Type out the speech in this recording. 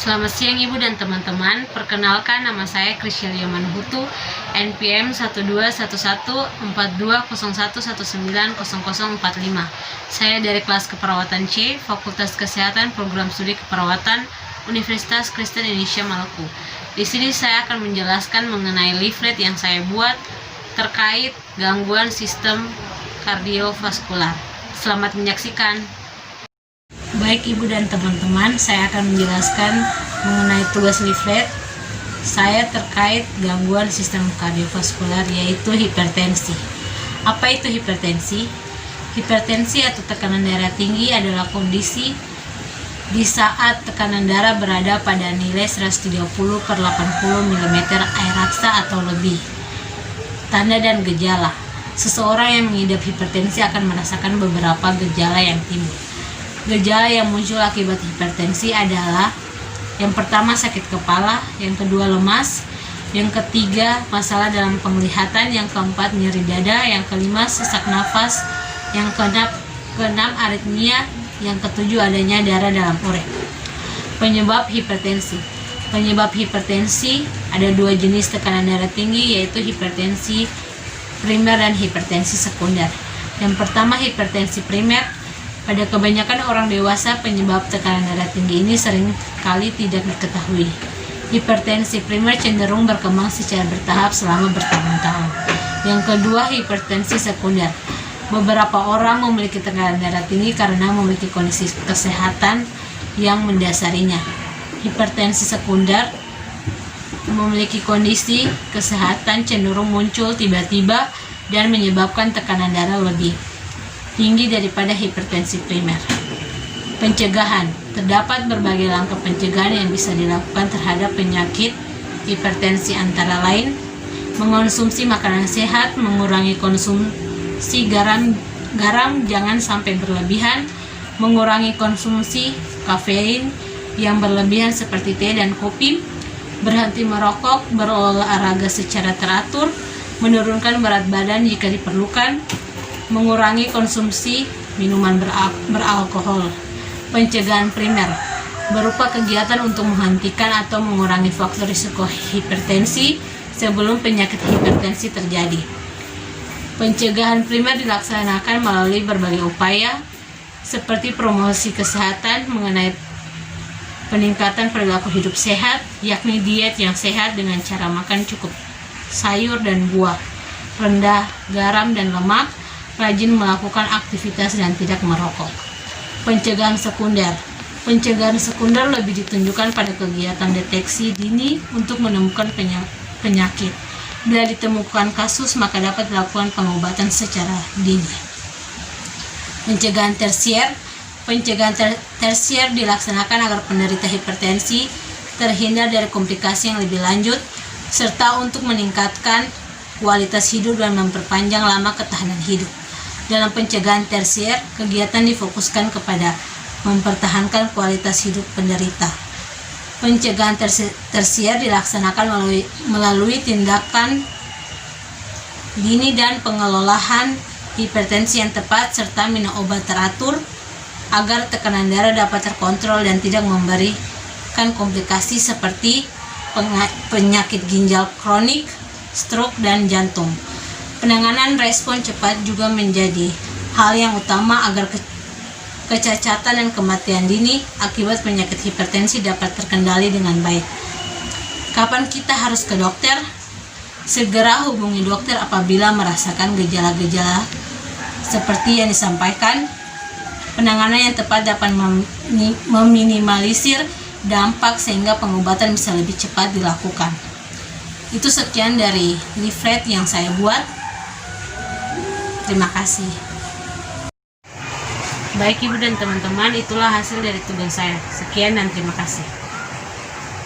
Selamat siang Ibu dan teman-teman, perkenalkan nama saya Krisyelia Manhutu, NPM 12114201190045. Saya dari kelas keperawatan C, Fakultas Kesehatan Program Studi Keperawatan Universitas Kristen Indonesia Maluku. Di sini saya akan menjelaskan mengenai leaflet yang saya buat terkait gangguan sistem kardiovaskular. Selamat menyaksikan. Baik Ibu dan teman-teman, saya akan menjelaskan mengenai tugas leaflet saya terkait gangguan sistem kardiovaskular, yaitu hipertensi. Apa itu hipertensi? Hipertensi atau tekanan darah tinggi adalah kondisi di saat tekanan darah berada pada nilai 130/80 mm air raksa atau lebih. Tanda dan gejala. Seseorang yang mengidap hipertensi akan merasakan beberapa gejala yang timbul. Gejala yang muncul akibat hipertensi adalah yang pertama sakit kepala, yang kedua lemas, yang ketiga masalah dalam penglihatan, yang keempat nyeri dada, yang kelima sesak nafas, yang keenam aritmia, yang ketujuh adanya darah dalam urin. Penyebab hipertensi. Penyebab hipertensi ada dua jenis tekanan darah tinggi, yaitu hipertensi primer dan hipertensi sekunder. Yang pertama hipertensi primer. Pada kebanyakan orang dewasa, penyebab tekanan darah tinggi ini sering kali tidak diketahui. Hipertensi primer cenderung berkembang secara bertahap selama bertahun-tahun. Yang kedua, hipertensi sekunder. Beberapa orang memiliki tekanan darah tinggi karena memiliki kondisi kesehatan yang mendasarinya. Hipertensi sekunder memiliki kondisi kesehatan cenderung muncul tiba-tiba dan menyebabkan tekanan darah lebih tinggi daripada hipertensi primer. Pencegahan. Terdapat berbagai langkah pencegahan yang bisa dilakukan terhadap penyakit hipertensi, antara lain mengonsumsi makanan sehat, mengurangi konsumsi garam jangan sampai berlebihan, mengurangi konsumsi kafein yang berlebihan seperti teh dan kopi, berhenti merokok, berolahraga secara teratur, menurunkan berat badan jika diperlukan, mengurangi konsumsi minuman beralkohol. Pencegahan primer berupa kegiatan untuk menghentikan atau mengurangi faktor risiko hipertensi sebelum penyakit hipertensi terjadi. Pencegahan primer dilaksanakan melalui berbagai upaya seperti promosi kesehatan mengenai peningkatan perilaku hidup sehat, yakni diet yang sehat dengan cara makan cukup sayur dan buah, rendah garam dan lemak, rajin melakukan aktivitas dan tidak merokok. Pencegahan sekunder. Pencegahan sekunder lebih ditunjukkan pada kegiatan deteksi dini untuk menemukan penyakit. Bila ditemukan kasus, maka dapat dilakukan pengobatan secara dini. Pencegahan tersier. Pencegahan tersier dilaksanakan agar penderita hipertensi terhindar dari komplikasi yang lebih lanjut, serta untuk meningkatkan kualitas hidup dan memperpanjang lama ketahanan hidup. Dalam pencegahan tersier, kegiatan difokuskan kepada mempertahankan kualitas hidup penderita. Pencegahan tersier dilaksanakan melalui tindakan dini dan pengelolaan hipertensi yang tepat, serta minum obat teratur agar tekanan darah dapat terkontrol dan tidak memberikan komplikasi seperti penyakit ginjal kronik, stroke, dan jantung. Penanganan respon cepat juga menjadi hal yang utama agar kecacatan dan kematian dini akibat penyakit hipertensi dapat terkendali dengan baik. Kapan kita harus ke dokter? Segera hubungi dokter apabila merasakan gejala-gejala seperti yang disampaikan. Penanganan yang tepat dapat meminimalisir dampak sehingga pengobatan bisa lebih cepat dilakukan. Itu sekian dari leaflet yang saya buat. Terima kasih. Baik Ibu dan teman-teman, itulah hasil dari tugas saya. Sekian dan terima kasih.